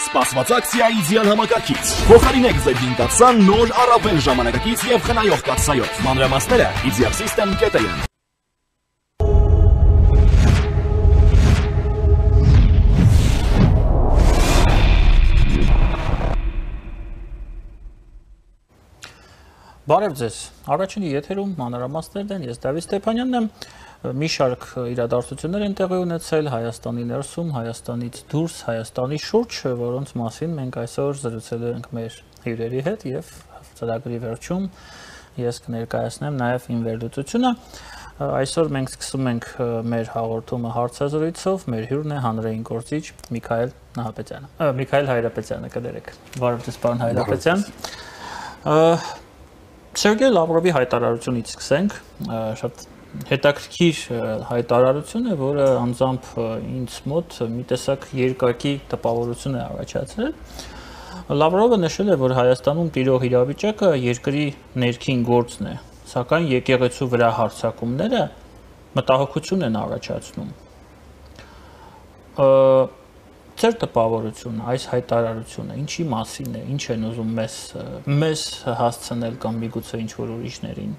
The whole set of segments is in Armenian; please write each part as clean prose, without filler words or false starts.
Սպասված ակցիայի իդեալ համակարգից։ Փոխարինեք ձեր 5 նոր առավել ժամանակակից եւ խնայող կաթսայով։ Մանրամասները idealsystem.am Բարև ձեզ, առաջինի եթերում մանրամասներն են, ես Դավիթ Ստեփանյանն եմ, մի շարք իրադարձություններ են տեղի ունեցել Հայաստանի ներսում, Հայաստանից դուրս, Հայաստանի շուրջ, որոնց մասին մենք այսօր զրուցելու ենք մեր հյուրերի հետ եւ ծրագրի վերջում ես կներկայացնեմ նաեւ իմ վերլուծությունը։ Այսօր մենք սկսում ենք մեր հաղորդումը հարցազրույցով, մեր հյուրն է հանրային գործիչ Միքայել Նահապետյանը։ Միքայել Հայրապետյանը, կներեք։ Բարև ձեզ, պարոն Հայրապետյան։ Սերգեյ Լավրովի հայտարարությունից սկսենք, շատ հետաքրքիր հայտարարություն է, որը անձամբ ինձ մոտ մի տեսակ երկակի տպավորություն է առաջացրել։ Լավրովը նշել է, որ Հայաստանում տիրող իրավիճակը երկրի ներքին գործն է, սակայն եկեղեցու վրա հարձակումները մտահոգություն են առաջացնում։ Ձեր տպավորությունը, այս հայտարարությունը ինչի մասին է, ինչ են ուզում մեզ հասցնել կամ միգուցե ինչ-որ ուրիշներին։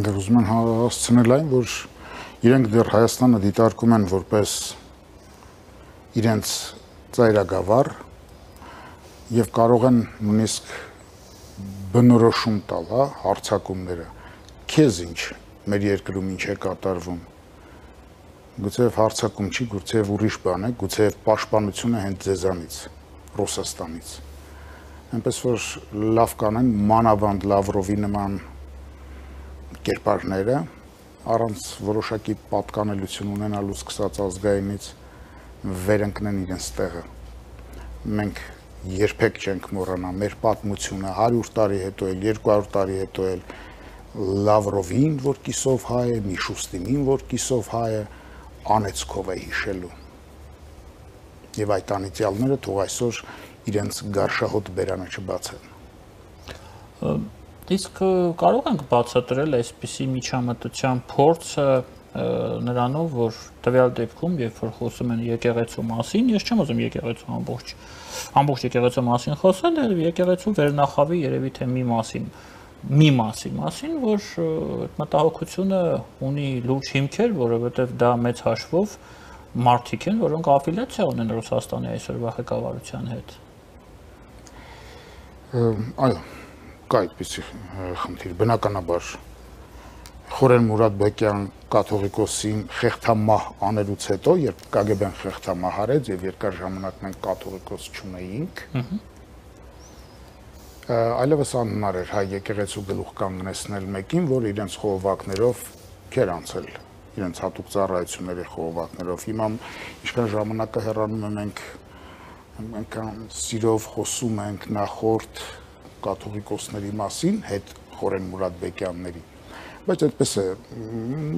Դեռ ուզում են հասցնել այն, որ իրենք դեռ Հայաստանը դիտարկում են որպես իրենց ծայրագավառ եւ կարող են նույնիսկ բնորոշում տալ, հարձակումները։ Քեզ ինչ, մեր երկրում ինչ է կատարվում։ Գուցեև հարձակում չի, գուցեև ուրիշ բան է, գուցեև պաշտպանությունը հենց ձեզանից, Ռուսաստանից։ Այնպես որ լավ կանեն մանավանդ Լավրովի նման կերպարները, առանց որոշակի պատկանելություն ունենալու սկսած ազգայինից վերընկնեն իրենց տեղը։ Մենք երբեք չենք մոռանա մեր պատմությունը 100 տարի հետո էլ, 200 տարի հետո էլ Լավրովին, որ կիսով հայ է, Միշուստինին, որ կիսով հայ է, անեցքով է հիշելու եւ այդ անիծյալները թող այսօր իրենց գարշահոտ բերանը չբացեն։ Իսկ կարող ենք բացատրել այսպիսի միջամտության փորձը նրանով, որ տվյալ դեպքում, երբ որ խոսում են եկեղեցու մասին, ես չեմ ուզում եկեղեցու ամբողջ եկեղեցու մասին խոսել, այլ եկեղեցու վերնախավի երևի թե մի մասին, որ այդ մտահոգությունը ունի լուրջ հիմքեր, որովհետև դա մեծ հաշվով մարդիկ են, որոնք աֆիլիացիա ունեն Ռուսաստանի այսօրվա ղեկավարության հետ։ Այո, կա այդպիսի խնդիր, բնականաբար Խորեն Մուրադբեկյան կաթողիկոսին խեղդամահ անելուց հետո, երբ ԿԳԲ-ն խեղդամահ արեց եւ երկար ժամանակ մենք կաթողիկոս չունեինք, այլևս անհնար էր հայ եկեղեցու գլուխ կանգնեցնել մեկին, որ իրենց խողովակներով քեր անցել, իրենց հատուկ ծառայությունների խողովակներով։ Հիմա ինչքան ժամանակը հեռանում է մենք սիրով խոսում ենք նախորդ կաթողիկոսների մասին, հետ Խորեն Մուրադբեկյանների, բայց այդպես է,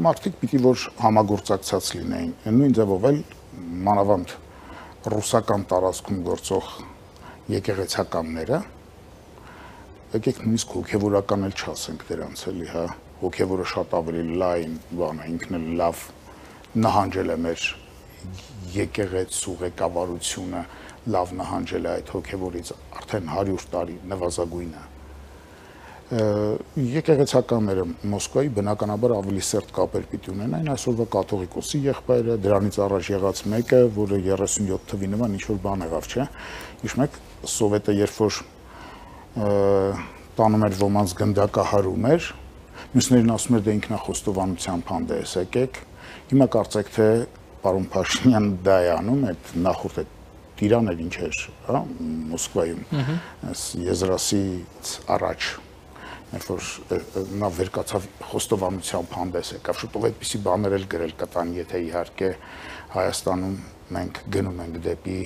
մարդիկ պիտի որ համագործակցած լինեին, նույն ձևով էլ մանավանդ ռուսական տարածքում գործող եկեղեցականները եկեք նույնիսկ հոգևորական էլ չասենք դրանց էլի, հա, հոգևորը շատ ավելի լայն բան է, ինքն էլ լավ նահանջել է մեր եկեղեցու ղեկավարությունը, լավ նահանջել է այդ հոգևորից արդեն 100 տարի նվազագույնը։ Եկեղեցականները Մոսկվայի բնականաբար ավելի սերտ կապեր պիտի ունենային այսօրվա կաթողիկոսի եղբայրը, դրանից առաջ եղած մեկը, որը 37 թվի նման ինչ-որ բան եղավ, չէ։ Իշ մեկ սովետը երբ որ տանում էր ոմանց գնդակահարում էր, մյուսներին ասում էր դե ինքնախոստովանությամբ հանդես եկեք, հիմա կարծեք թե պարոն Փաշինյանը դա է անում, այդ նախորդ այդ տիրան էր ինչ էր, հա, Մոսկվայում, Եզրասից առաջ, երբ որ նա վերկացավ խոստովանությամբ հանդես եկավ, շուտով այդպիսի բաներ էլ գրել կտան, եթե իհարկե Հայաստանում մենք գնում ենք դեպի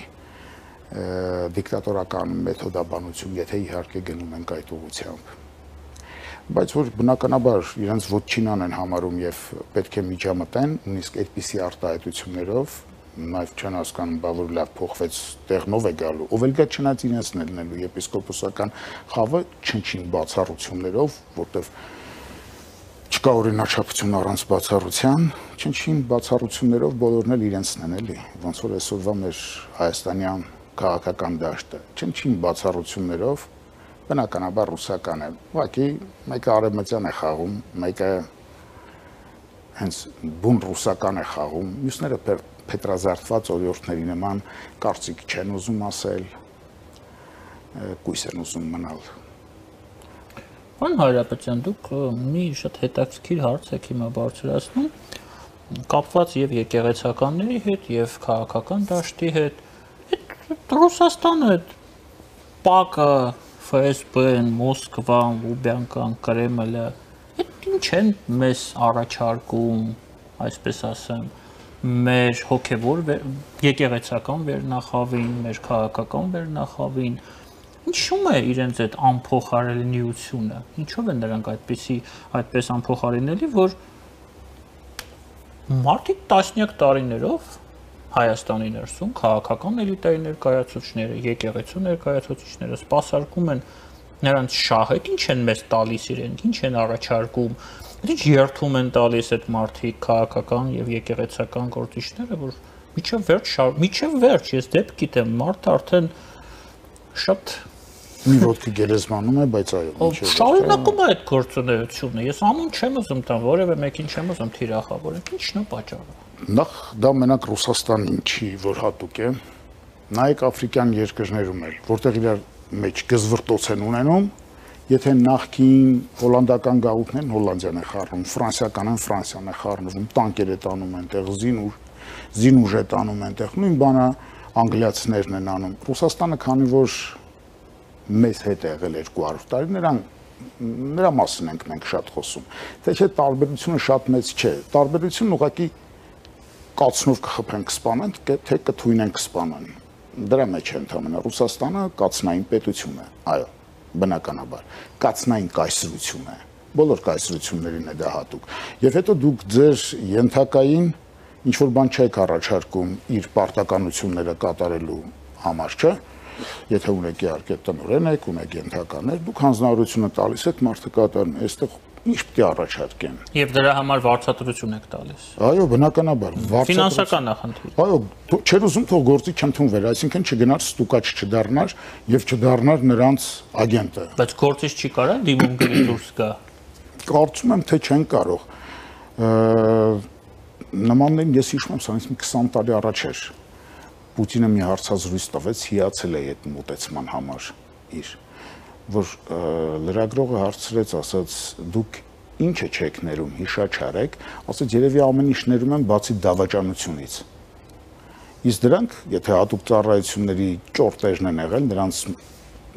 դիկտատորական մեթոդաբանություն, եթե իհարկե գնում ենք այդ ուղղությամբ։ Բայց որ բնականաբար իրենց ոչինան են համարում եւ պետք է միջամտեն, նույնիսկ այդպիսի արտահայտություններով, նաեւ չեն հասկանում, բա որ լավ փոխվեց, տեղնով է գալու, ով էլ գա չնայած իրենցն էլ լինելու եպիսկոպոսական խավը չնչին բացառություններով, որտեվ չկա օրինաչափություն առանց բացառության, չնչին բացառություններով բոլորն էլ իրենցն են էլի, ոնց որ այսօրվա մեր հայաստանյան քաղաքական դաշտը, չնչին բացառություններով բնականաբար ռուսական է։ Ուղղակի մեկը արևմտյան է խաղում, մեկը հենց բուն ռուսական է խաղում, մյուսները փետրազարդված օրիորդների նման կարծիք չեն ուզում ասել, կույս են ուզում մնալ։ Պարոն Հայրապետյան, դուք մի շատ հետաքրքիր հարց եք հիմա բարձրացնում, կապված եւ եկեղեցականների հետ եւ քաղաքական դաշտի հետ։ Ռուսաստանը ՊԱԿ-ը, ՖՍԲ-ն, Մոսկվան, Լուբյանկան, Կրեմլը, ինչ են մեզ առաջարկում, այսպես ասեմ, մեր հոգևոր եկեղեցական վերնախավին, մեր քաղաքական վերնախավին, ինչու՞մ է իրենց այդ անփոխարինությունը, ինչով են նրանք այդպես անփոխարինելի, որ մարդիկ տասնյակ տարիներով Հայաստանի ներսում քաղաքական էլիտայի ներկայացուցիչները, եկեղեցու ներկայացուցիչները սպասարկում են նրանց շահեք, ինչ են մեզ տալիս իրենք, ինչ են առաջարկում, ինչ երթում են տալիս այդ մարդիկ քաղաքական եւ եկեղեցական գործիչները, որ միջև վերջ, ես դեպք գիտեմ, մարդը արդեն շատ մի ոտքի գերեզմանում է, բայց այո, շարունակում է այդ գործունեությունը։ Ես ամեն չեմ ուզում տան, որևէ մեկին չեմ ուզում թիրախավորել։ Ինչն է պատճառը։ Նախ դա մենակ Ռուսաստանին չի, որ հատուկ է, նայեք աֆրիկյան երկրներում էլ, որտեղ իրար մեջ գզվրտոց են ունենում, եթե նախքին հոլանդական գաղութն են, Հոլանդիան է խառնում, ֆրանսիական են, Ֆրանսիան է խառնվում, տանկեր է տանում այնտեղ, զինուժ է տանում այնտեղ, նույն բանը անգլիացիներն են անում։ Ռուսաստանը, քանի որ մեզ հետ է եղել 200 տարի, նրա մասին ենք մենք շատ խոսում։ Թե չէ տարբերությունը շատ մեծ չէ։ Տարբերությունն ուղղակի կացնով կխփեն կսպանեն, թե կթույնեն կսպանեն։ Դրա մեջ է ընդհանրապես Ռուսաստանը կացնային պետություն է, այո, բնականաբար, կացնային կայսրություն է, բոլոր կայսրություններին է դա հատուկ։ Եվ հետո դուք ձեր ենթակային ինչ-որ բան չեք առաջարկում իր պարտականությունները կատարելու համար, չէ՞։ Եթե ունեք իհարկե տնօրեն եք, ունեք ենթականներ, դուք հանձնարարությունը տալիս եք, մարդը կատարում է, այստեղ ինչ պետք է առաջարկեն։ Եվ դրա համար վարձատրություն եք տալիս։ Այո, բնականաբար, ֆինանսական նախնդիր։ Այո, չեր ուզում թող գործի չընդունվեր, այսինքն չգնար ստուկաչ չդառնար եւ չդառնար նրանց ագենտը։ Բայց գործիչ չի կարա դիմում գրի դուրս գա։ Կարծում եմ, թե չեն կարող։ Նմաններին ես հիշում եմ, սրանից մի 20 տարի առաջ էր։ Պուտինը մի հարցազրույց տվեց, հիացել է այդ մոտեցման համար իր, որ լրագրողը հարցրեց, ասաց, դուք ինչը չեք ներում, հիշաչարեք, ասաց, երևի ամեն ինչ ներում են բացի դավաճանությունից։ Իսկ դրանք, եթե հատուկ ծառայությունների ճորտերն են եղել, նրանց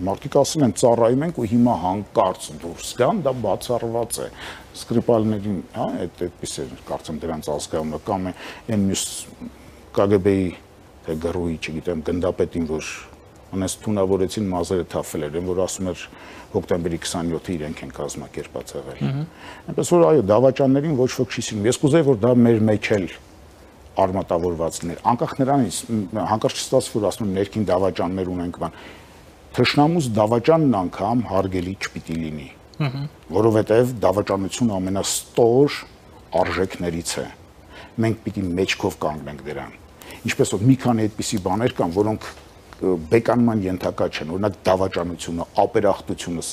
մարդիկ ասել են ծառայում ենք ու հիմա հանկարծ դուրս գան, դա բացառված է։ Սկրիպալներին, հա, այդպես է, կարծեմ դրանց ազգայինը կամ այն մյուս KGB-ի թե գրուի, չգիտեմ, գնդապետին, որ անես թունավորեցին մազերը թափել էր, որ ասում էր հոկտեմբերի 27-ը իրենք են կազմակերպած եղել։ Այնպես որ այո, դավաճաններին ոչ ոք չի սիրում։ Ես կուզեի, որ դա մեր մեջ էլ արմատավորվածներ, անկախ նրանից, հանկարծ չստացվի, որ ասում են ներքին դավաճաններ ունենք, բան։ Թշնամուց դավաճանն անգամ հարգելի չպիտի լինի, որովհետև դավաճանությունը ամենաստոր արժեքներից է։ Մենք պիտի մեջքով կանգնենք դրան։ Ինչպես որ մի քանի այդպիսի բաներ կան, որոնք բեկանման ենթակա չեն, օրինակ դավաճանությունը, ապերախտությունը,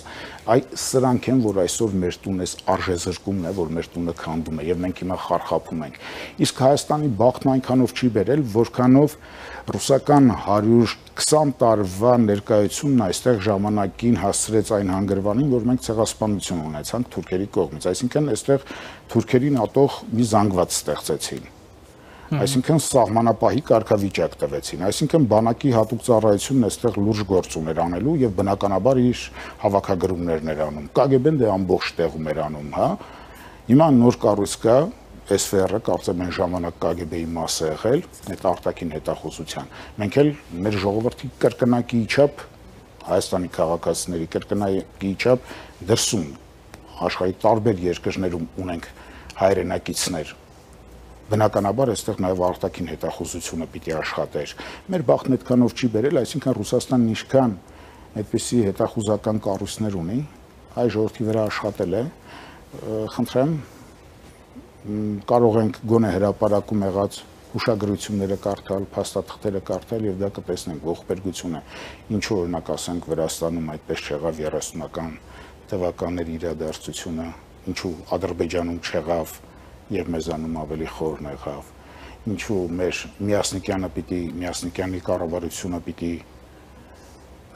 սրանք են, որ այսօր մեր տունես արժեզրկումն է, որ մեր տունը քանդում է եւ մենք հիմա խարխափում ենք։ Իսկ Հայաստանի բախտն այնքանով չի բերել, որքանով ռուսական 120 տարվա ներկայությունն այստեղ ժամանակին հասցրեց այն հանգրվանին, որ մենք ցեղասպանություն ունեցանք թուրքերի կողմից, այսինքն այստեղ թուրքերին ատող մի զանգված ստեղծեցին։ Այսինքն սահմանապահի կարգավիճակ տվեցին, այսինքն բանակի հատուկ ծառայությունն այստեղ լուրջ գործ ուներ անելու եւ բնականաբար իր հավաքագրումներն էր անում։ KGB-ն դե ամբողջ տեղում էր անում, հա։ Հիմա նոր կառույց կա, SVR-ը կարծեմ այն ժամանակ KGB-ի մաս է եղել, այդ արտաքին հետախուզության։ Մենք էլ մեր ժողովրդի կրկնակի իջապ, Հայաստանի քաղաքացիների կրկնակի իջապ դրսում աշխարհի տարբեր երկրներում ունենք հայրենակիցներ։ Բնականաբար այստեղ նաև արտաքին հետախուզությունը պիտի աշխատեր։ Մեր բախտն այդքանով չի բերել, այսինքն Ռուսաստանն ինչքան այդպիսի հետախուզական կառույցներ ունի, հայ ժողովրդի վրա աշխատել է, խնդրեմ, կարող ենք գոնե հրապարակում եղած հուշագրությունները կարդալ, փաստաթղթերը կարդալ եւ դա կտեսնենք ողբերգություն է։ Ինչու օրինակ ասենք Վրաստանում այդպես չեղավ 30-ական թվականների իրադարձությունը, ինչու Ադրբեջանում չեղավ եւ մեզանում ավելի խորն եղավ, ինչու մեր Միասնիկյանի կառավարությունը պիտի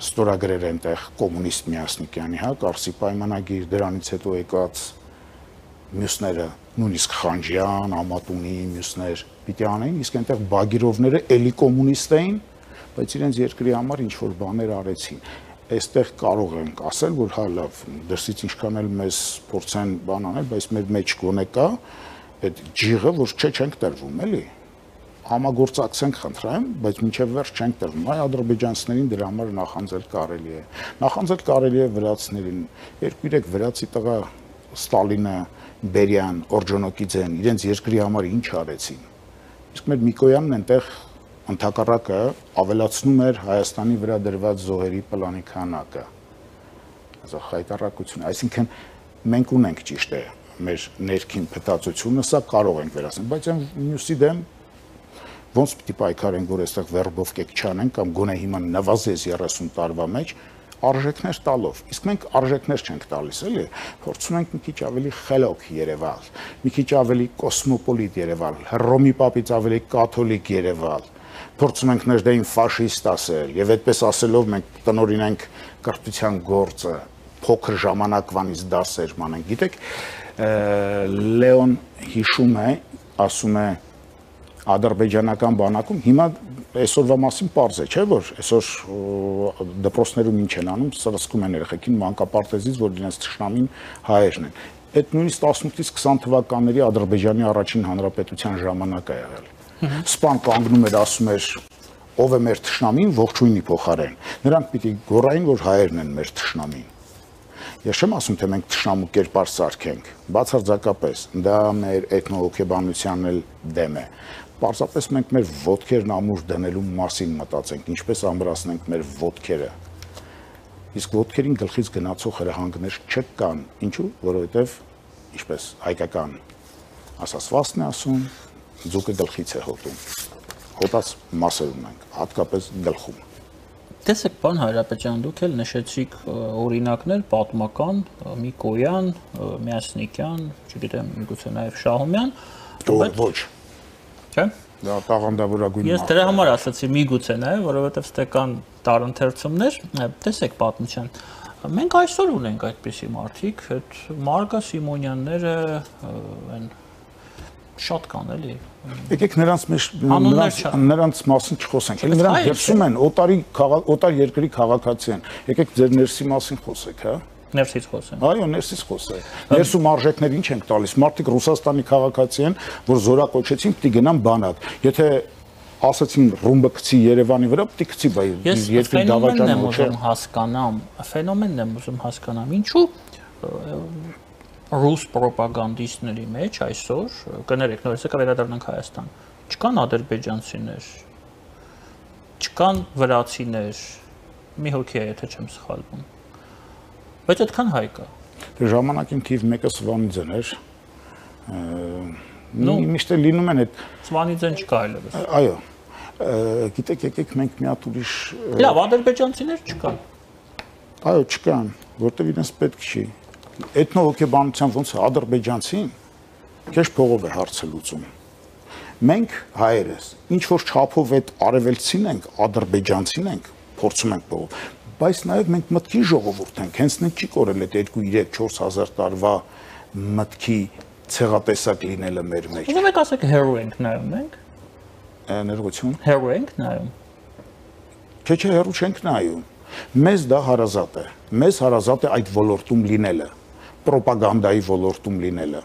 ստորագրեր այնտեղ կոմունիստ Միասնիկյանի, հա, Կարսի պայմանագիր, դրանից հետո եկած մյուսները, նույնիսկ Խանջյան, Ամատունի մյուսներ պիտի անեին, իսկ այնտեղ Բագիրովները էլի կոմունիստ էին, բայց իրենց երկրի համար ինչ որ բաներ արեցին։ Այստեղ կարող ենք ասել, որ հա լավ, դրսից ինչքան էլ մեզ փորձեն բան անել, բայց մեր մեջ գոնե կա այդ ջիղը, որ չենք տրվում, էլի։ Համագործակցենք, խնդրեմ, բայց մինչև վերջ չենք տրվում։ Այ ադրբեջանցիներին դրա համար նախանձել կարելի է։ Նախանձել կարելի է վրացիներին։ 2-3 վրացի տղա Ստալինը, Բերյան, Օրջոնոկիձեն իրենց երկրի համար ինչ արեցին։ Իսկ մեր Միկոյանն այնտեղ ընդհակառակը ավելացնում էր Հայաստանի վրա դրված զոհերի պլանի քանակը։ Այսա խայտարակություն, այսինքն մենք ունենք ճիշտ է մեր ներքին փտածությունը, սա կարող ենք վերացնել, բայց այն մյուսի դեմ ոնց պիտի պայքարենք, որ այստեղ վերբով կեք չանենք կամ գոնե հիմա նվազես 30 տարվա մեջ արժեքներ տալով։ Իսկ մենք արժեքներ չենք տալիս, էլի։ Փորձում ենք մի քիչ ավելի խելոք երևալ, մի քիչ ավելի կոսմոպոլիտ երևալ, Հռոմի պապից ավելի կաթոլիկ երևալ։ Փորձում ենք ներդային ֆաշիստ ասել, եւ այդպես ասելով մենք տնօրինենք կրթության գործը, փոքր ժամանակվանից դասեր մանենք։ Գիտեք, Լեոն հիշում է, ասում է ադրբեջանական բանակում, հիմա այսօրվա մասին պարզ է, չէ՞ որ այսօր դպրոցներում ինչ են անում, սրսկում են երեխեքին մանկապարտեզից, որ իրենց թշնամին հայերն են։ Այդ նույնիսկ 18-ից 20 թվականների Ադրբեջանի առաջին հանրապետության ժամանակ է եղել։ Սպան կանգնում էր, ասում էր, ով է մեր թշնամին, ողջույնի փոխարեն։ Նրանք պիտի գոռային, որ հայերն են մեր թշնամին։ Ես չեմ ասում, թե մենք թշնամու կերպար սարքենք, բացարձակապես, դա մեր էթնոհոգեբանությանն էլ դեմ է։ Պարզապես մենք մեր ոտքերն ամուր դնելու մասին մտածենք, ինչպես ամրացնենք մեր ոտքերը։ Իսկ ոտքերին գլխից գնացող հրահանգներ չկան, ինչու, որովհետև ինչպես հայկական ասացվածքն է ասում, ձուկը գլխից է հոտում։ Հոտած մասեր ունենք, հատկապես գլխում։ Տեսեք, պարոն Հայրապետյան, դուք էլ նշեցիք օրինակներ պատմական, Միկոյան, Միասնիկյան, չգիտեմ, միգուցե նաև Շահումյան, ոչ։ Չէ՞։ Դա տաղանդավորագույն։ Ես դրա համար ասացի միգուցե նաև, որովհետև ստեկան տարընթերցումներ, տեսեք պատմության։ Մենք այսօր ունենք այդպիսի մարդիկ, այդ Մարգա Սիմոնյանները, այն շատ կան էլի։ Եկեք նրանց մասին չխոսենք։ Էլի նրանք դրսում են, օտար երկրի քաղաքացի են։ Եկեք ձեր ներսի մասին խոսեք, հա։ Ներսից խոսենք։ Այո, ներսից խոսեք։ Ներսում արժեքներ ինչ ենք տալիս։ Մարդիկ Ռուսաստանի քաղաքացի են, որ զորակոչեցին, պիտի գնան բանակ։ Եթե ասացին ռումբը գցի Երևանի վրա, պիտի գցի, բայց երկրի դավաճանը ոչ է։ Ֆենոմենն եմ ուզում հասկանամ, ինչու ռուս պրոպագանդիստների մեջ այսօր, կներեք, նորից եկա վերադառնանք Հայաստան, չկան ադրբեջանցիներ, չկան վրացիներ, մի հոգի է, եթե չեմ սխալվում, բայց այդքան հայ կա։ Ժամանակին թիվ 1-ը Սվանիձեն էր, միշտ լինում են այդ… Սվանիձեն չկա այլևս։ Այո, գիտեք, եկեք մենք մի հատ ուրիշ… Լավ, ադրբեջանցիներ չկան։ Այո, չկան, որտեղ իրենց պետք չի։ Էթնոհոգեբանության ոնց է ադրբեջանցին քեզ փողով է հարցը լուծում։ Մենք հայերս ինչ որ չափով այդ արևելցին ենք, ադրբեջանցին ենք, փորձում ենք փողով, բայց նաև մենք մտքի ժողովուրդ ենք, հենց նույն չի կորել այդ 2-3-4000 տարվա մտքի ցեղատեսակ լինելը մեր մեջ։ Ուզում եք ասեք հերո ենք նայում մենք։ Ներողություն։ Հերո ենք նայում։ Չէ, հերո չենք նայում։ Մեզ դա հարազատ է։ Մեզ հարազատ է այդ ոլորտում լինելը, պրոպագանդայի ոլորտում լինելը։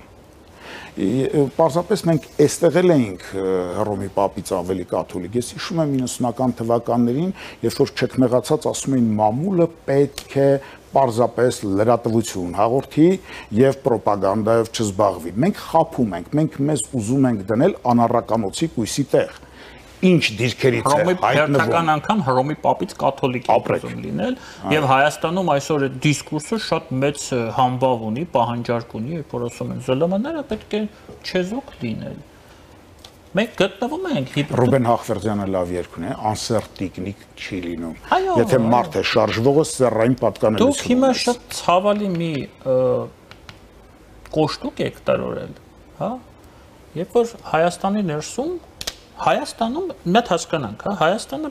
Պարզապես մենք այստեղ էլ էինք Հռոմի պապից ավելի կաթոլիկ։ Ես հիշում եմ 90-ական թվականներին, երբ որ չքմեղացած ասում էին մամուլը պետք է պարզապես լրատվություն հաղորդի եւ պրոպագանդայով չզբաղվի։ Մենք խափում ենք, մենք մեզ ուզում ենք դնել անառականոցի կույսի տեղ։ Ինչ դիրքերից է հայտնվում։ Հերթական անգամ Հռոմի պապից կաթոլիկ ուզում լինել եւ Հայաստանում այսօր այդ դիսկուրսը շատ մեծ համբավ ունի, պահանջարկ ունի, երբ որ ասում են ԶԼՄ-ները պետք է չեզոք լինել։ Մենք գտնվում ենք Ռուբեն Հախվերդյանը լավ երգուն է, անսերտիկնիկ չի լինում։ Եթե մարդ է շարժվողը սեռային պատկանելություն։ Դուք հիմա շատ ցավալի մի կոշտուկ եք տրորել, հա։ Երբ որ Հայաստանի ներսում Հայաստանում մենք հասկանանք, հա, Հայաստանը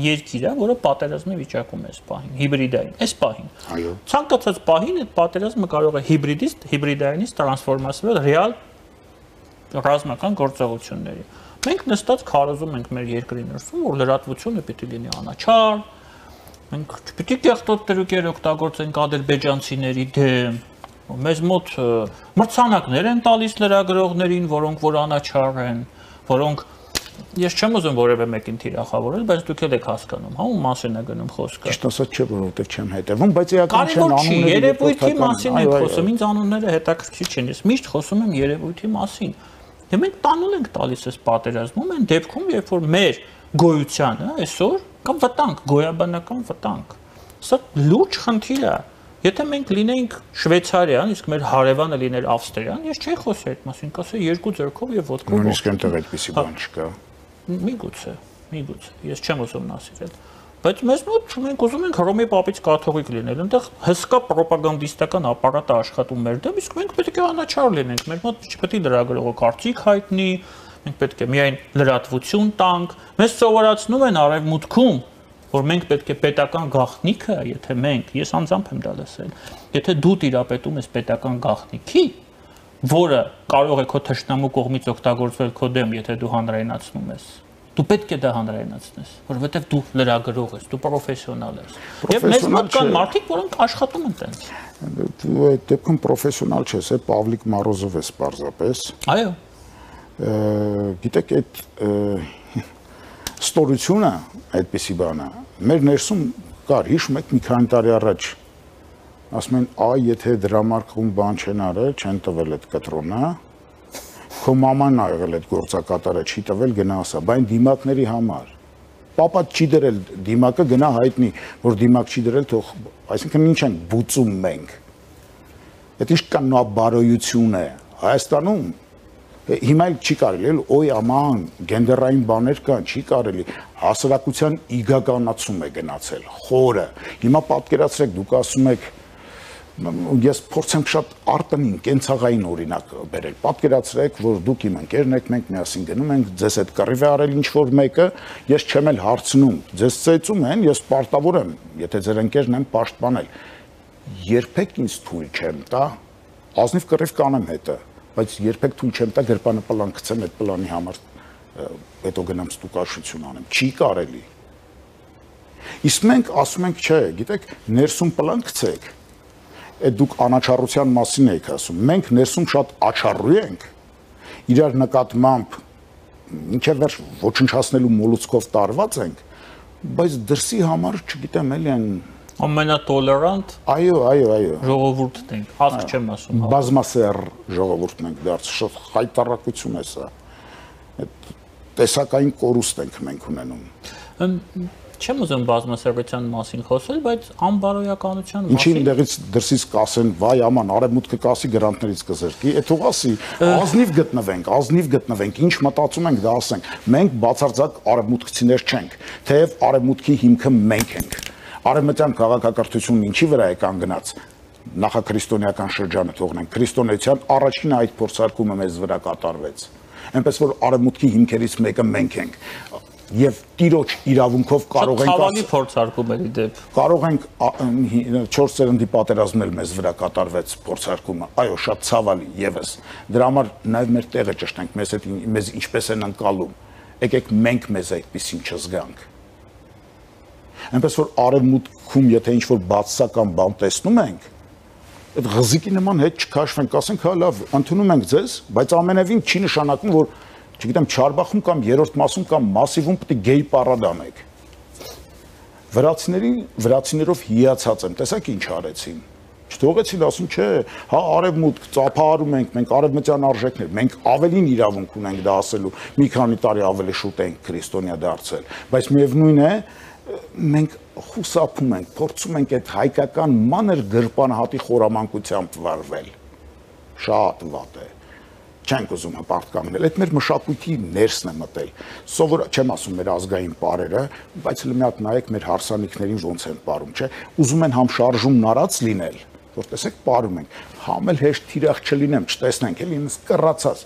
երկիր է, որը պատերազմի վիճակում է սպահին, հիբրիդային, այս պահին։ Այո։ Ցանկացած պահին այդ պատերազմը կարող է հիբրիդայինից տրանսֆորմացվել ռեալ ռազմական գործողությունների։ Մենք նստած քարոզում ենք մեր երկրի ներսում, որ լրատվությունը պիտի լինի անաչառ, մենք չպիտի կեղտոտ դրուկեր օգտագործենք ադրբեջանցիների դեմ, մեզ մոտ մրցանակներ են տալիս լրագրողներին, որոնք որ անաչառ են, որոնք Ես չեմ ուզում որևէ մեկին թիրախավորել, բայց դուք եք հասկանում, հա, ում մասին է գնում խոսքը։ Ճիշտ ասած չէ, որովհետև չեմ հետևում, բայց իրական չեն անունները։ Երևույթի մասին եք խոսում, ինձ անունները հետաքրքիր չեն, ես միշտ խոսում եմ երևույթի մասին։ Դե մենք տանուլ ենք տալիս այս պատերազմում, այն դեպքում, երբ որ մեր գոյությանը այսօր կամ վտանգ, գոյաբանական վտանգ։ Սա լուրջ խնդիր է։ Եթե մենք լինեինք Շվեյցարիան, իսկ մեր հարևանը լիներ Ավստրիան, ես չէի խոսի այդ մասին, կասեի երկու ձեռքով եւ ոտքով։ Նույնիսկ այնտեղ այդպիսի բան չկա։ Միգուցե, ես չեմ ուզում ասել։ Բայց մեզ մոտ մենք ուզում ենք Հռոմի պապից կաթողիկ լինել, այնտեղ հսկա ռոպագանդիստական ապարատ է աշխատում մեր դեմ, իսկ մենք պետք է անաչառ լինենք, մեր մոտ չպետք է լրագրողը կարծիք հայտնի, մենք պետք է միայն լրատվություն տանք, մեզ սովորացնում են արևմուտքում, որ մենք պետք է պետական գաղտնիքը, եթե մենք, ես անձամբ եմ դա լսել, եթե դու տիրապետում ես պետական գաղտնիքի, որը կարող է քո թշնամու կողմից օգտագործվել քո դեմ, եթե դու հանրայնացնում ես, դու պետք է դա հանրայնացնես, որովհետև դու լրագրող ես, դու պրոֆեսիոնալ ես։ Եվ մեզ մոտ կան մարդիկ, որոնք աշխատում են տենց։ Դու այդ դեպքում պրոֆեսիոնալ չես, Պավլիկ Մարոզով ես պարզապես։ Այո։ Գիտեք, այդ ստորությունը, այդպիսի բանը, մեր ներսում կար, հիշում եք մի քանի տարի առաջ, ասում են, եթե դրամարկղում բան չեն արել, չեն տվել այդ կտրոնը, քո մաման ա եղել այդ գործակատարը, չի տվել գնա ասա, բայց դիմակների համար, պապատ չի դրել դիմակը, գնա հայտնի, որ դիմակ չի դրել, թող, այսինքն ինչ ենք բուծում մենք, այդ ինչ կան նույն բարոյություն է, Հայաստանում, հիմա էլ չի կարելի, օй աման, գենդերային բաներ կան, չի կարելի, հասարակության իգականացում է գնացել, խորը, հիմա պատկերացրեք, դուք ասում եք, ես փորձեմ շատ արտանին, կենցաղային օրինակ բերել, պատկերացրեք, որ դուք իմ ընկերն եք, մենք միասին գնում ենք, ձեզ հետ կռիվ է արել ինչ-որ մեկը, ես չեմ էլ հարցնում, ձեզ ծեծում են, ես պարտավոր եմ, եթե ձեր ընկերն եմ պաշտպանել, երբեք ինձ թույլ չեմ տա, ազնիվ կռիվ կանեմ հետը, բայց երբեք թույլ չեմ տա գրպանը պլան գցեմ այդ պլանի համար, հետո գնամ ստուկաշություն անեմ, չի կարելի։ Իսկ մենք ասում ենք, չէ, գիտեք, ներսում պլան գցեք, այդ դուք անաչառության մասին եք ասում, մենք ներսում շատ աչառու ենք, իրար նկատմամբ մինչև վերջ ոչնչացնելու մոլուցքով տարված ենք, բայց դրսի համար չգիտեմ էլի են ամենատոլերանտ այո ժողովուրդն ենք, հասկ չեմ ասում, բազմասեռ ժողովուրդն ենք դարձ, շատ խայտառակություն է սա, տեսակային կորուստ ենք մենք ունենում։ Չեմ ուզում բազմասեռության մասին խոսել, բայց անբարոյականության մասին։ Ինչի այնտեղից դրսից կասեն, վայ աման, արևմուտքը կասի գրանտներից կզրկի, այդ թող ասի, ազնիվ գտնվենք, ինչ մտածում ենք դա ասենք։ Մենք բացարձակ արևմուտքցիներ չենք, թեև արևմուտքի հիմքը մենք ենք։ Արևմտյան քաղաքակրթությունն ինչի վրա է կանգնած, նախաքրիստոնեական շրջանը թողնենք, քրիստոնեության առաջին այդ փորձարկումը մեզ վրա կատարվեց։ Այնպես որ արևմուտքի հիմքերից մեկը մենք ենք։ Եվ տիրոջ իրավունքով կարող ենք ցավալի փորձարկումների դեպ կարող ենք 4 սերնդի պատերազմն էլ մեզ վրա կատարվեց փորձարկումը, այո, շատ ցավալի եւս դրա համար նաեւ մեր տեղը ճշտենք, մեզ ինչպես են անցալում, եկեք մենք մեզ այդպեսին չզգանք, այնպես որ արևմուտքում եթե ինչ որ բացասական բան տեսնում ենք, այդ ղզիկի նման հետ չքաշվենք, ասենք հա լավ, ընդունում ենք ձեզ, բայց ամենևին չի նշանակում, որ չգիտեմ, Չարբախում կամ երրորդ մասում կամ Մասիվում պետք է գեյ պարադ անեք։ Վրացիներով հիացած եմ, տեսակ ինչ արեցին։ Չթողեցին ասում, չէ, հա արևմուտք ծափահարում ենք, մենք արևմտյան արժեքներ, մենք ավելին իրավունք ունենք դա ասելու, մի քանի տարի ավելի շուտ ենք քրիստոնյա դարձել, բայց միևնույն է, մենք խուսափում ենք, փորձում ենք այդ հայկական մանր գրպանհատի խորամանկությամբ վարվել։ Շատ վատ է։ չենք ուզում հպարտ կանգնել, այդ մեր մշակույթի ներսն է մտել։ Սովոր չեմ ասում մեր ազգային պարերը, բայց մի հատ նայեք մեր հարսանիքներին ոնց են պարում, չէ։ Ուզում են համ շարժումն արած լինել, որ տեսեք պարում ենք, համ էլ հեշտ թիրախ չլինեմ, չտեսնենք, էլի ինձ կռացած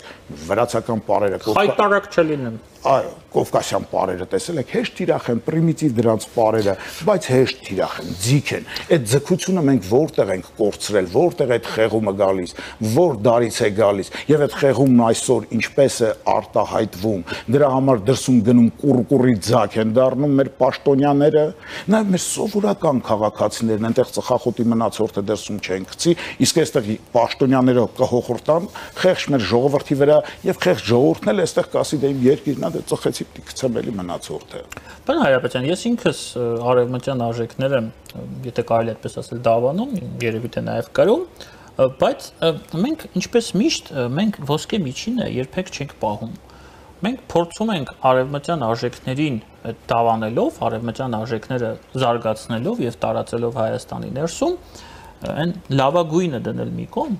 վրացական պարերը խայտարակ չլինեմ։ Այո, կովկասյան պարերը տեսել եք, հեշտ թիրախ են, պրիմիտիվ դրանց պարերը, բայց հեշտ թիրախ են, ձիգ են։ Այդ ձգությունը մենք որտեղ ենք կորցրել, որտեղ այդ խեղումը գալիս, որ դարից է գալիս, եւ այդ խեղումն այսօր ինչպես է արտահայտվում, դրա համար դրսում գնում կուրկուրի ձակ են դառնում մեր պաշտոնյաները, նաեւ մեր սովորական քաղաքացիներն այնտեղ ծխախոտի մնացորդը դրսում չեն գցի, իսկ այստեղ պաշտոնյաները կհոխորտան խեղճ մեր ժողովրդի վրա եւ խեղճ ժողովուրդն էլ այստեղ կասի դե իմ երկիրն է ծխեցի գցեմ էլի մնացորդը։ Պարոն Հայրապետյան, ես ինքս արևմտյան արժեքները, եթե կարելի այդպես ասել, դավանում, երևի թե նաև կրում, բայց մենք ինչպես միշտ մենք ոսկե միջինը երբեք չենք պահում։ Մենք փորձում ենք արևմտյան արժեքներին դավանելով, արևմտյան արժեքները զարգացնելով եւ տարածելով Հայաստանի ներսում, այն լավագույնը դնել մի կողմ,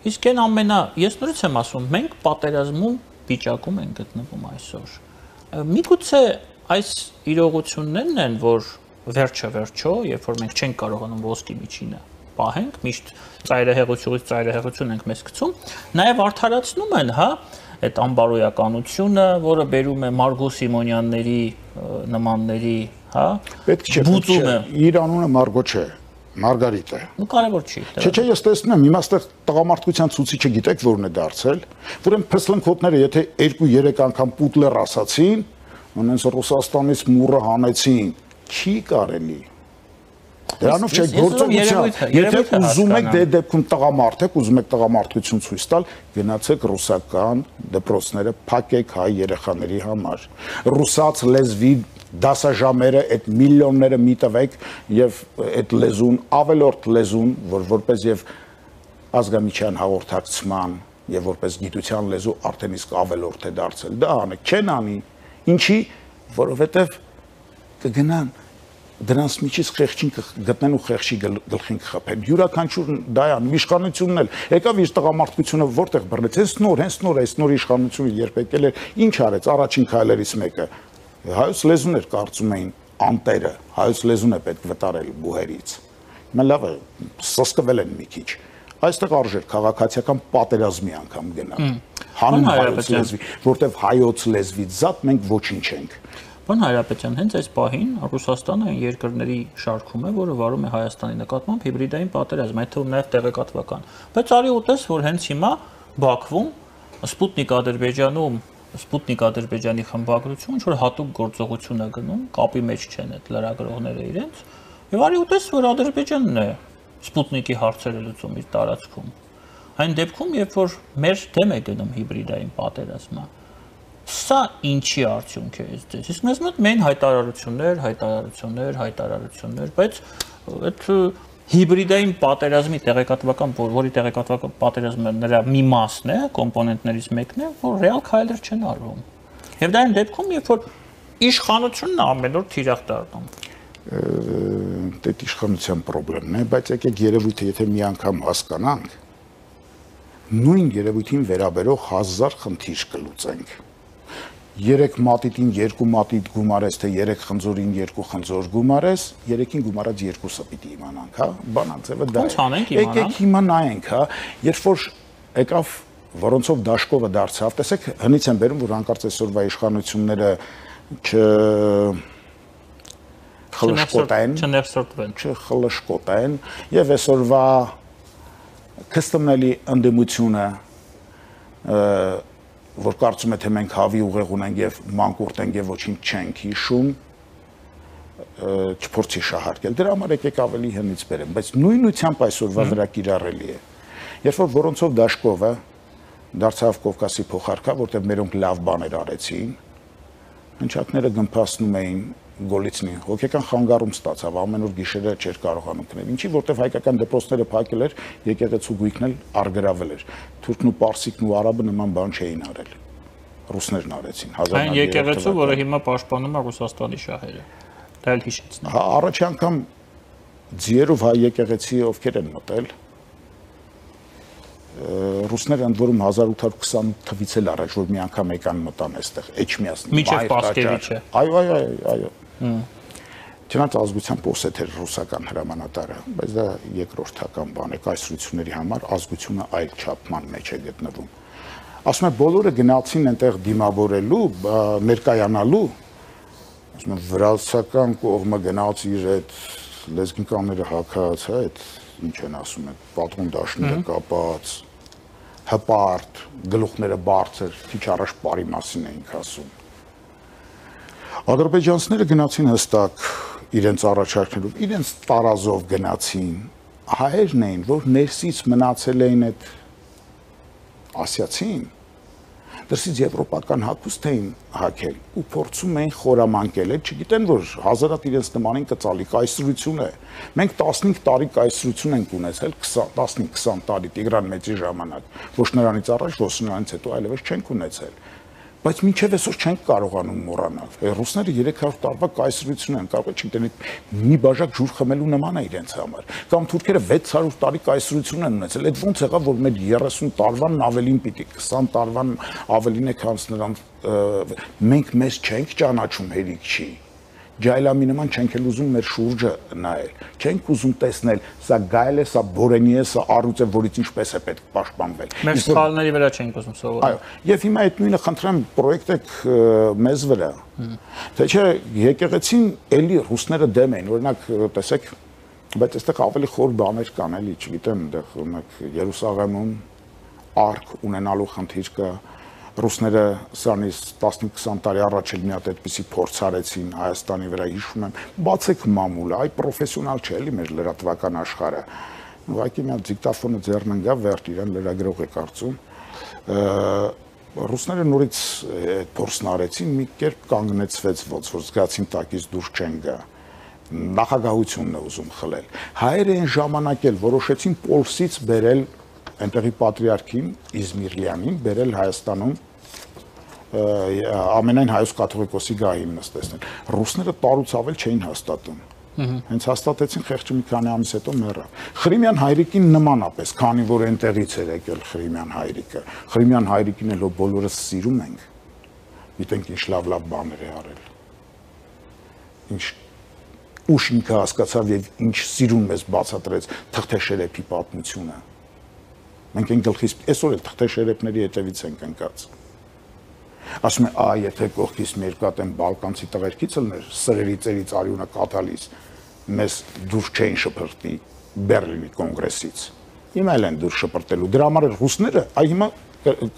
իսկ այն ես նորից եմ ասում, մենք պատերազմում վիճակում են գտնվում այսօր։ Միգուցե այս իրողություններն են, որ վերջը, երբ որ մենք չենք կարողանում ոսկի միջինը պահենք, միշտ ծայրահեղությունից ծայրահեղություն ենք մեզ գցում, նաև արդարացնում են, հա, այդ անբարոյականությունը, որը բերում է Մարգո Սիմոնյանների նմանների, հա, պետք չէ, իր անունը Մարգո չէ, Մարգարիտ է։ Ու կարևոր չի։ Չէ, ես տեսնում եմ, հիմա այստեղ տղամարդկության ցուցիչը գիտեք որն է դարձել, որն փսլնքոտները եթե 2-3 անգամ պուտլեր ասացին, ունենց Ռուսաստանից մուրը հանեցին, չի կարելի։ Դրանով չէ գործողության, եթե ուզում եք դե դեպքում տղամարդ եք, ուզում եք տղամարդկություն ցույց տալ, գնացեք ռուսական դպրոցները փակեք հայ երեխաների համար։ Ռուսաց լեզվի դասաժամերը այդ միլիոնները մի տվեք եւ այդ լեզուն ավելորդ լեզուն, որ որպես եւ ազգամիջյան հաղորդակցման եւ որպես գիտության լեզու արդեն իսկ ավելորդ է դարձել։ Դա անեք, չեն անի։ Ինչի, որովհետեւ կգնան դրանց միջից խեղճին գտնեն ու խեղճի գլխին կխփեն։ Յուրաքանչյուր դայան իշխանությունն էլ եկավ իր տղամարդկությունը որտեղ բռնեց, հենց նոր իշխանությունը երբ եկել էր, ինչ արեց առաջին քայլերից մեկը։ Հայոց լեզուն էր կարծում էին անտերը, հայոց լեզուն է պետք վտարել բուհերից։ Հիմա լավ է, սոսկվել են մի քիչ։ Այստեղ արժեր քաղաքացիական պատերազմի անգամ գնալ։ Հանուն հայոց լեզվի, որտեղ հայոց լեզվից զատ մենք ոչինչ ենք։ Պարոն Հայրապետյան, հենց այս պահին Ռուսաստանը երկրների շարքում է, որը վարում է Հայաստանի նկատմամբ հիբրիդային պատերազմ, այդ թվում նաև տեղեկատվական։ Բայց արի ուտես, որ հենց հիմա Բաքվում, Սպուտնիկ Ադրբեջանի խմբագրություն, ինչ որ հատուկ գործողություն է գնում, կապի մեջ չեն այդ լրագրողները իրենց, եւ արի ուտես, որ Ադրբեջանն է Սպուտնիկի հարցերը լուծում իր տարածքում։ Այն դեպքում, երբ որ մեր դեմ է գնում հիբրիդային պատերազմը, սա ինչի արդյունք է ձեզ։ Իսկ մեզ մոտ մեն հայտարարություններ, բայց այդ հիբրիդային պատերազմի տեղեկատվական, որի տեղեկատվական պատերազմը նրա մի մասն է, կոմպոնենտներից մեկն է, որ ռեալ քայլեր չեն արվում։ Եվ դա այն դեպքում, երբ որ իշխանությունն ամեն օր թիրախ դառնում։ Դա իշխանության խնդիրն է, բայց եկեք երևույթը եթե մի անգամ հասկանանք, նույն երևույթին վերաբերող 1000 խնդիր կլուծենք։ 3 մատիտին 2 մատիտ գումարես, թե 3 խնձորին 2 խնձոր գումարես, 3-ին գումարած 2-ը պիտի իմանանք, հա, բանանցևը դա է։ Եկեք հիմա նայենք, հա, երբ որ եկավ որոնցով դաշկովը դարձավ, տեսեք, հնից են բերում, որ հանկարծ այսօրվա իշխանությունները չխլշկոտեն եւ այսօրվա քստմնելի ընդդիմությունը որ կարծում է թե մենք հավի ուղեղ ունենք եւ մանկուրտ ենք եւ ոչինչ չենք հիշում չփորձի շահարկել դրա համար եկեք ավելի հնից բերեմ բայց նույնությամբ այսօրվա վրա կիրառելի է երբ որ որոնցով դաշկովը դարձավ Կովկասի փոխարքա որտեղ մերոնք լավ բաներ արեցին հնչակները գմփացնում էին գոլիցնի հոգեկան խանգարում ստացավ ամեն օր գիշերը չէր կարողանում քնել ինչի որտեղ հայկական դեպրոցները փակել էր եկեղեցու գույքն էլ արգրավել էր թուրքն ու պարսիկն ու արաբը նման բան չէին արել ռուսներն արեցին այն եկեղեցու որը հիմա պաշտպանում է Ռուսաստանի շահերը դա էլ հիշեցնեմ հա առաջի անգամ ձիերով հայ եկեղեցի ովքեր են մտել ռուսները ընդ որում 1820 թվից էլ առաջ որ մի անգամ եկան մտան այստեղ Էչմիածնի Միջև Պասկևիչը այո Չնայած ազգության պոսետ էր ռուսական հրամանատարը, բայց դա երկրորդական բան է, կայսրությունների համար ազգությունը այլ չափման մեջ է գտնվում։ Ասում եմ, բոլորը գնացին այնտեղ դիմավորելու, ներկայանալու, ասում եմ, վրացական կողմը գնաց իր այդ լեզգինկանները հակած, այդ ինչ են ասում, այդ պատրոն դաշները կապած, հպարտ, գլուխները բարձր, քիչ առաջ բարի մասին էինք ասում։ Ադրբեջանցիները գնացին հստակ իրենց առաջարկներով, իրենց տարազով գնացին, հայերն էին, որ ներսից մնացել էին այդ ասիացին, դրսից եվրոպական հագուստ էին հագել ու փորձում էին խորամանկել, այդ չգիտեն, որ հազարատ իրենց նմանին կծալի կայսրություն է։ Մենք 15 տարի կայսրություն ենք ունեցել, 15-20 տարի Տիգրան Մեծի ժամանակ, ոչ նրանից առաջ, ոչ նրանից հետո այլևս չենք ունեցել։ Բայց մինչև այսօր չենք կարողանում մոռանալ։ Ռուսները 300 տարվա կայսրություն են, կարող է չգիտեն, մի բաժակ ջուր խմելու նման է իրենց համար։ Կամ թուրքերը 600 տարի կայսրություն են ունեցել։ Այդ ոնց եղավ, որ մեր 30 տարվան ավելին պիտի 20 տարվան ավելին է, քան նրանց մենք մեզ չենք ճանաչում հերիք չի։ Ջայլամի նման չենք էլ ուզում մեր շուրջը նայել, չենք ուզում տեսնել, սա գայլ է, սա բորենի է, սա առյուծ է, որից ինչպես է պետք պաշտպանվել։ Մեր սխալների վրա չենք ուզում սովորել։ Այո, եւ հիմա այդ նույնը խնդրեմ պրոյեկտեք մեզ վրա։ Թե չէ եկեղեցին էլի ռուսները դեմ էին, օրինակ տեսեք, բայց այստեղ ավելի խոր բաներ կան, էլի, չգիտեմ, այնտեղ օրինակ Երուսաղեմում արք ունենալու խնդիր կա։ Ռուսները սրանից 15-20 տարի առաջ էլ մի հատ այդպիսի փորձ արեցին Հայաստանի վրա, հիշում եմ, բացեք մամուլը, այ պրոֆեսիոնալ չէ էլի մեր լրատվական աշխարհը։ Ուղղակի մի հատ դիկտաֆոնը ձեռն ընկա, վերջ իրան լրագրող է կարծում։ Ռուսները նորից այդ փորձն արեցին, մի կերպ կանգնեցվեց, ոնց որ զգացին տակից դուրս չեն գա։ Նախագահությունն է ուզում խլել։ Հայերը այն ժամանակ էլ որոշեցին Պոլսից բերել այնտեղի պատրիարքին Իզմիրլյանին բերել Հայաստանում ամենայն հայոց կաթողիկոսի գահին նստեցնել։ Ռուսները տարուց ավել չէին հաստատում։ Հենց հաստատեցին, խեղճը մի քանի ամիս հետո մեռավ։ Ղրիմյան հայրիկին նմանապես, քանի որ այնտեղից էր եկել Ղրիմյան հայրիկը։ Ղրիմյան հայրիկին էլ բոլորս սիրում ենք։ Գիտենք ինչ լավ բաներ է արել։ Ինչ ուշ ինքը հասկացավ եւ ինչ սիրուն մեզ բացատրեց Թղթեշերեփի պատմությունը։ Մենք այն գլխից այսօր էլ Թղթեշերեփների հետևից ենք ընկած։ Ասում է, եթե կողքից մի երկաթ են բալկանցի տղերքից ելներ, սրերի ծերից արյունը կաթալիս, մեզ դուրս չէին շփրտի Բերլինի կոնգրեսից։ Հիմա էլ են դուրս շփրտելու։ Դրա համար ռուսները, այ հիմա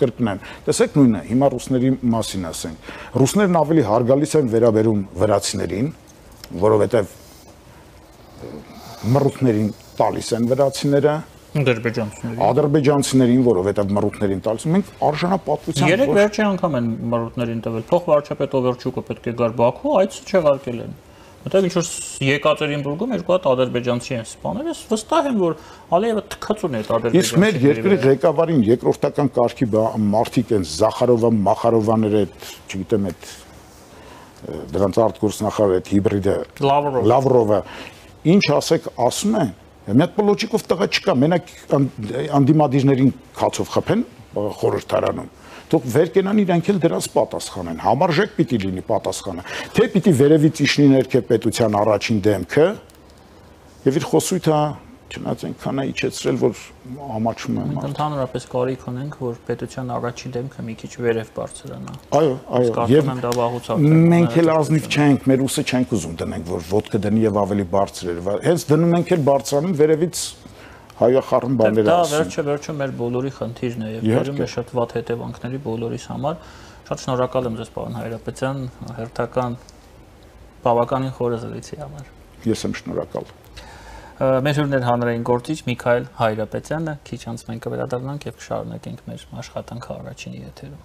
կրկնեմ, տեսեք նույնը, հիմա ռուսների մասին ասենք։ Ռուսներն ավելի հարգալից են վերաբերում վրացիներին, որովհետև մռութներին տալիս են վրացիները, ադրբեջանցիներին, որովհետև մռութներին տալիս են, մենք արժանապատվության Երեք վերջի անգամ են մռութներին տվել, փոխվարչապետ Օվերչուկը պետք է գար Բաքու, այդս չեղարկել են։ Մտավ ինչ որ Եկատերինբուրգում երկու հատ ադրբեջանցի են սպանել, ես վստահ եմ, որ Ալիևը թքածուն է այդ ադրբեջանցիների։ Իսկ մեր երկրի ղեկավարին երկրորդական կարգի մարդիկ են Զախարովը, Մախարովաները, չգիտեմ, այդ դրանց արտգործնախարարը, այդ հիբրիդը Լավրովը, ինչ ասեք, ասում են, մի հատ պլոճիկով տղա չկա, մենակ անդիմադիրներին քացով խփեն խորհրդարանում։ Թող վեր կենան իրանք էլ դրանց պատասխանեն, համարժեք պիտի լինի պատասխանը, թե պիտի վերևից իջնի ներքև պետության առաջին դեմքը եւ իր խոսույթը չնայած այնքան է իջեցրել, որ ամաչում է։ Մենք ընդհանրապես կարիք ունենք, որ պետության առաջին դեմքը մի քիչ վերև բարձրանա։ Այո, եւ մենք էլ ազնիվ չենք, մեր ուսը չենք ուզում դնենք, որ ոտքը դնի եւ ավելի բարձր էր։ Հենց դնում ենք էլ բարձրանում վերևից հայախառն բաներ ասում։ Դա վերջը մեր բոլորի խնդիրն է եւ վերում է շատ վատ հետևանքների բոլորիս համար։ Շատ շնորհակալ եմ ձեզ, պարոն Հայրապետյան, հերթական բավականին խորը զրույցի համար։ Ես եմ շնորհակալ։ Մեր հյուրն հանրային գործիչ Միքայել Հայրապետյանը, քիչ անց մենք կվերադառնանք եւ կշարունակենք մեր աշխատանքը առաջին եթերում։